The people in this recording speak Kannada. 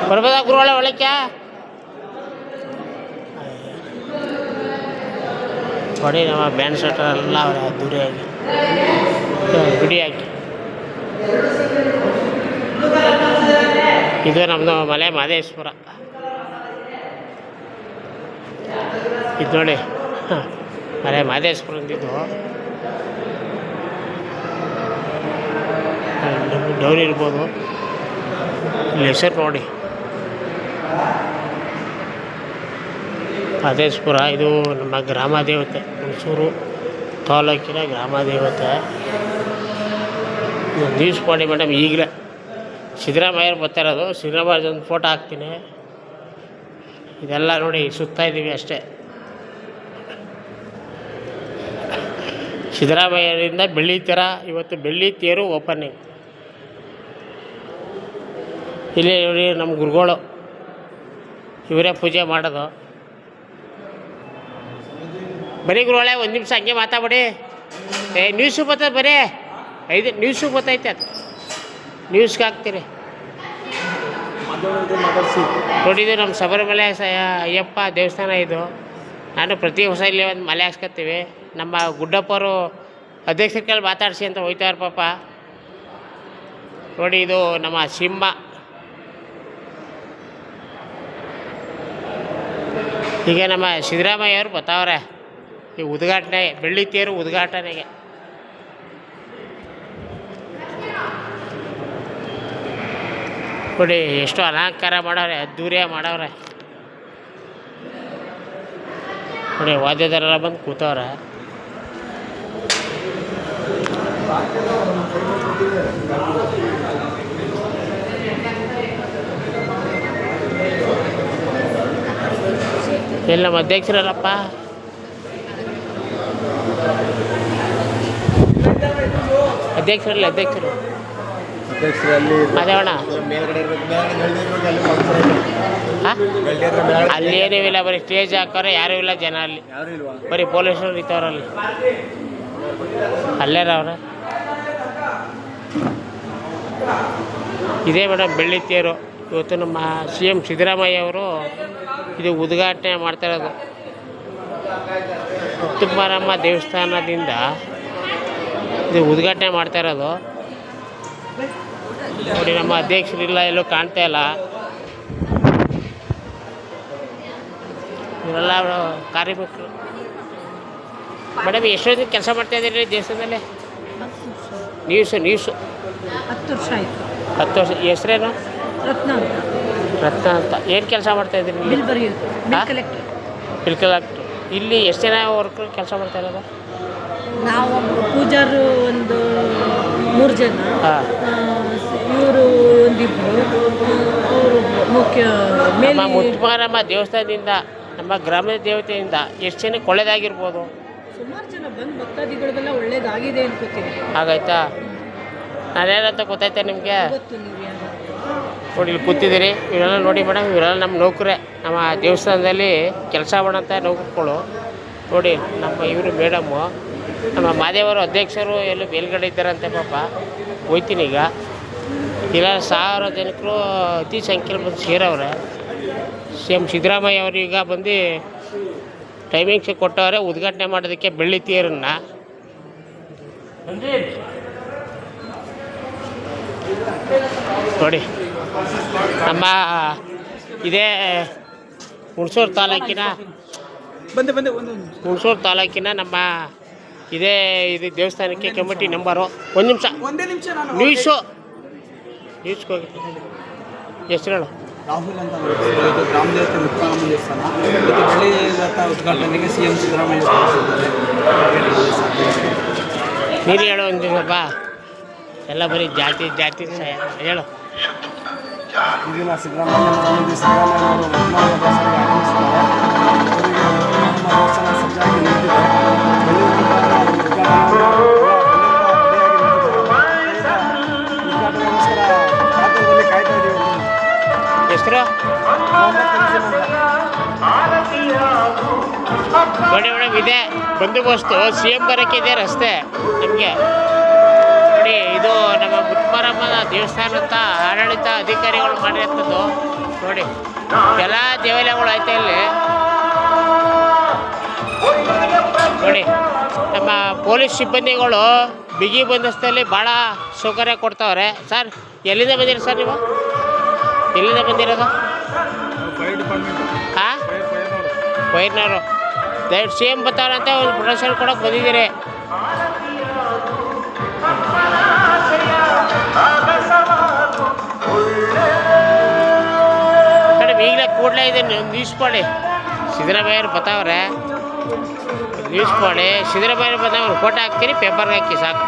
ಬರ್ಬೋದಾ ಗುರುಗಳ ಒಳಕ್ಕೆ ನೋಡಿ. ನಮ್ಮ ಬ್ಯಾಂಡ್ ಶರ್ಟರ್ ಎಲ್ಲ ಅವರ ದುರಿಯಾಗಿ ಬಿಡಿ ಹಾಕಿ. ಇದು ನಮ್ಮದು ಮಲೆ ಮಹದೇಶ್ವರ. ಇದು ನೋಡಿ ಮಲೆ ಮಹದೇಶ್ವರ ಅಂದಿದ್ದು ಡೌನ್ ಇರ್ಬೋದು. ಇಲ್ಲಿ ಹೆಸರು ನೋಡಿ ಮಹದೇಶ್ವರ. ಇದು ನಮ್ಮ ಗ್ರಾಮ ದೇವತೆ, ಹುಣಸೂರು ತಾಲೂಕಿನ ಗ್ರಾಮ ದೇವತೆ. ನ್ಯೂಸ್ ಮಾಡಿ ಮೇಡಮ್. ಈಗಲೇ ಸಿದ್ದರಾಮಯ್ಯರು ಬರ್ತಾ ಇರೋದು. ಸಿದ್ದರಾಮಯ್ಯದೊಂದು ಫೋಟೋ ಹಾಕ್ತೀನಿ. ಇದೆಲ್ಲ ನೋಡಿ ಸುತ್ತಾ ಇದ್ದೀವಿ ಅಷ್ಟೇ. ಸಿದ್ದರಾಮಯ್ಯರಿಂದ ಬೆಳ್ಳಿ ತೆರ. ಇವತ್ತು ಬೆಳ್ಳಿ ತೇರು ಓಪನಿಂಗ್. ಇಲ್ಲಿ ನೋಡಿ ನಮ್ಮ ಗುರುಗಳು ಇವರೇ ಪೂಜೆ ಮಾಡೋದು. ಬರೀ ಗುರುಗಳೇ ಒಂದು ನಿಮಿಷ ಹಂಗೆ ಮಾತಾಡಿ. ನ್ಯೂಸು ಬರ್ತದೆ, ಬರೀ 5 ನ್ಯೂಸು ಗೊತ್ತೈತೆ. ಅದು ನ್ಯೂಸ್ಗೆ ಹಾಕ್ತೀರಿ ನೋಡಿದ್ದು. ನಮ್ಮ ಶಬರಿಮಲೆ ಅಯ್ಯಪ್ಪ ದೇವಸ್ಥಾನ ಇದು. ನಾನು ಪ್ರತಿ ಹೊಸ ಇಲ್ಲಿ ಒಂದು ಮಲೆ ಹಾಕ್ಸ್ಕೊತೀವಿ. ನಮ್ಮ ಗುಡ್ಡಪ್ಪರು ಅಧ್ಯಕ್ಷರ ಕೈಲಿ ಮಾತಾಡಿಸಿ ಅಂತ ಹೋಯ್ತಾರೆ ಪಾಪ. ನೋಡಿ ಇದು ನಮ್ಮ ಸಿಂಹ. ಈಗ ನಮ್ಮ ಸಿದ್ದರಾಮಯ್ಯವ್ರು ಬರ್ತಾವ್ರೆ ಈ ಉದ್ಘಾಟನೆ, ಬೆಳ್ಳಿ ತೇರು ಉದ್ಘಾಟನೆಗೆ. ನೋಡಿ ಎಷ್ಟು ಅಲಂಕಾರ ಮಾಡವ್ರೆ, ಅದ್ದೂರಿಯ ಮಾಡವ್ರೆ. ನೋಡಿ ವಾದ್ಯದವರೆಲ್ಲ ಬಂದು ಕೂತವ್ರೆ. ಎಲ್ಲ ನಮ್ಮ ಅಧ್ಯಕ್ಷರಲ್ಲಪ್ಪ. ಅಧ್ಯಕ್ಷರಲ್ಲಿ ಅಧ್ಯಕ್ಷರಲ್ಲಿ ಅದೇವಣ್ಣ. ಅಲ್ಲಿ ಏನೂ ಇಲ್ಲ, ಬರೀ ಸ್ಟೇಜ್ ಹಾಕೋರೆ, ಯಾರೂ ಇಲ್ಲ ಜನ ಅಲ್ಲಿ. ಬರೀ ಪೊಲೀಸರು ಇತ್ತವ್ರಲ್ಲಿ. ಅಲ್ಲೇರವ್ರೆ. ಇದೇ ಮೇಡಮ್ ಬೆಳ್ಳಿ ತೇರು. ಇವತ್ತು ನಮ್ಮ CM ಸಿದ್ದರಾಮಯ್ಯ ಅವರು ಇದು ಉದ್ಘಾಟನೆ ಮಾಡ್ತಾಯಿರೋದು. ಮುತ್ತುಮಾರಮ್ಮ ದೇವಸ್ಥಾನದಿಂದ ಇದು ಉದ್ಘಾಟನೆ ಮಾಡ್ತಾಯಿರೋದು. ನೋಡಿ ನಮ್ಮ ಅಧ್ಯಕ್ಷರಿಲ್ಲ, ಎಲ್ಲೂ ಕಾಣ್ತಾ ಇಲ್ಲ. ಇವರೆಲ್ಲ ಕಾರ್ಮಿಕರು. ಮೇಡಮ್ ಎಷ್ಟೊಂದು ಕೆಲಸ ಮಾಡ್ತಾಯಿದ್ದೀರಿ ದೇವಸ್ಥಾನದಲ್ಲಿ? ನ್ಯೂಸು 10 ವರ್ಷ ಆಯಿತು. 10 ವರ್ಷ. ಹೆಸ್ರೇನು? ರತ್ನ ಅಂತ. ಏನು ಕೆಲಸ ಮಾಡ್ತಾಯಿದ್ದೀರಿ? ಬಿಲ್ ಬರೆಯೋದು, ಬಿಲ್ ಕಲೆಕ್ಟ್ರು. ಇಲ್ಲಿ ಎಷ್ಟು ಜನ ವರ್ಕರ್ ಕೆಲಸ ಮಾಡ್ತಾ ಇರೋದು? ನಾವು ಪೂಜಾರು ಒಂದು 3 ಜನ, ಹಾಂ. ಇವರು ಒಂದಿಬ್ಬರು, ಅವರು ಮುಖ್ಯ ನಮ್ಮ ಮುತ್ತುಮಾರಮ್ಮ ದೇವಸ್ಥಾನದಿಂದ, ನಮ್ಮ ಗ್ರಾಮದ ದೇವತೆಯಿಂದ ಎಷ್ಟು ಜನಕ್ಕೆ ಒಳ್ಳೇದಾಗಿರ್ಬೋದು? ಸುಮಾರು ಜನ ಬಂದು ಭಕ್ತಾದಿಗಳಿಗೆಲ್ಲ ಒಳ್ಳೇದಾಗಿದೆ ಅನ್ಕೋತೀನಿ. ಹಾಗಾಯ್ತಾ? ನಾನೇನಂತ ಗೊತ್ತಾಯ್ತಾ ನಿಮಗೆ? ಗೊತ್ತು ನೀವು ಯಾರು. ನೋಡಿ ಇಲ್ಲಿ ಕೂತಿದ್ದೀರಿ. ಇವರೆಲ್ಲ ನೋಡಿ ಮೇಡಮ್, ಇವರೆಲ್ಲ ನಮ್ಮ ನೌಕರೇ. ನಮ್ಮ ದೇವಸ್ಥಾನದಲ್ಲಿ ಕೆಲಸ ಮಾಡೋಂಥ ನೌಕರುಗಳು. ನೋಡಿ ನಮ್ಮ ಇವರು ಮೇಡಮ್ಮು, ನಮ್ಮ ಮಾದೇವರು ಅಧ್ಯಕ್ಷರು ಎಲ್ಲೂ ಮೇಲ್ಗಡೆ ಇದ್ದಾರಂತೆ ಪಾಪ. ಹೋಯ್ತೀನಿ ಈಗ. ಇಲ್ಲ 1000 ಜನಕ್ಕೂ ಅತಿ ಸಂಖ್ಯೆಯಲ್ಲಿ ಬಂದು ಸೇರವ್ರೆ. CM ಸಿದ್ದರಾಮಯ್ಯ ಅವರು ಈಗ ಬಂದು ಟೈಮಿಂಗ್ಸ್ ಕೊಟ್ಟವ್ರೆ ಉದ್ಘಾಟನೆ ಮಾಡೋದಕ್ಕೆ ಬೆಳ್ಳಿ ತೇರನ್ನು. ನೋಡಿ ನಮ್ಮ ಇದೇ ಹುಣಸೂರು ತಾಲೂಕಿನ ನಮ್ಮ ಇದೇ ಇದು ದೇವಸ್ಥಾನಕ್ಕೆ ಕಮಿಟಿ ನಂಬರು. ಒಂದೇ ನಿಮಿಷ ನ್ಯೂಸ್ಗೆ ಹೋಗಿ ಹೆಸರು ಹೇಳು. ರಾಹುಲ್ ಅಂತ ಇದು ಗ್ರಾಮ ದೇವತೆ ಮುತ್ತುಮಾರಮ್ಮ ದೇವಸ್ಥಾನ. ಮತ್ತು ಬೆಳ್ಳಿ ರಥ ಉದ್ಘಾಟನೆಗೆ CM ಸಿದ್ದರಾಮಯ್ಯ ನೀನು ಹೇಳು ಒಂದು ಸ್ವಲ್ಪ. ಎಲ್ಲ ಬರೀ ಜಾತಿ ಹೇಳು. ಈಗಿನ ಸಿದ್ದರಾಮಯ್ಯ ಸಜ್ಜಾಗಿ ನಿಂತಿದೆ. ಕಾಯ್ತಾ ಇದ್ದೀವಿ. ಹೆಸರು ನೋಡಿ ಮೇಡಮ್, ಇದೆ ಬಂದೋಬಸ್ತು. CM ಬರೋಕ್ಕೆ ಇದೆ ರಸ್ತೆ ನಮಗೆ. ನೋಡಿ ಇದು ನಮ್ಮ ಮುತ್ತಮಾರಮ್ಮನ ದೇವಸ್ಥಾನ ಅಂತ ಆಡಳಿತ ಅಧಿಕಾರಿಗಳು ಮಾಡಿರೋಂಥದ್ದು ನೋಡಿ. ಎಲ್ಲ ದೇವಾಲಯಗಳು ಐತೆ ಇಲ್ಲಿ ನೋಡಿ. ನಮ್ಮ ಪೊಲೀಸ್ ಸಿಬ್ಬಂದಿಗಳು ಬಿಗಿ ಬಂದೋಬಸ್ತಲ್ಲಿ ಭಾಳ ಸೌಕರ್ಯ ಕೊಡ್ತಾವ್ರೆ. ಸರ್ ಎಲ್ಲಿಂದ ಬಂದಿರಿ ಸರ್ ನೀವು? ಎಲ್ಲಿಂದ ಬಂದಿರೋದು? ಹಾಂ, ವೈರ್ನವರು. ದಯವಿಟ್ಟು ಸಿ ಎಮ್ ಬರ್ತಾವ್ರಂತೆ ಒಂದು ಪ್ರೊಡಕ್ಷನ್ ಕೊಡೋಕೆ ಬಂದಿದ್ದೀರಿ. ಮೇಡಮ್ ಈಗಲೇ ಕೂಡಲೇ ಇದನ್ನು ನ್ಯೂಸ್ ಮಾಡಿ ಸಿದ್ದರಾಮಯ್ಯರು ಬರ್ತಾವ್ರೆ. ನ್ಯೂಸ್ ಮಾಡಿ ಸಿದ್ದರಾಮಯ್ಯರು ಬಂದವ್ರು ಫೋಟೋ ಹಾಕ್ತೀರಿ, ಪೇಪರ್ಗೆ ಹಾಕಿ ಸಾಕು.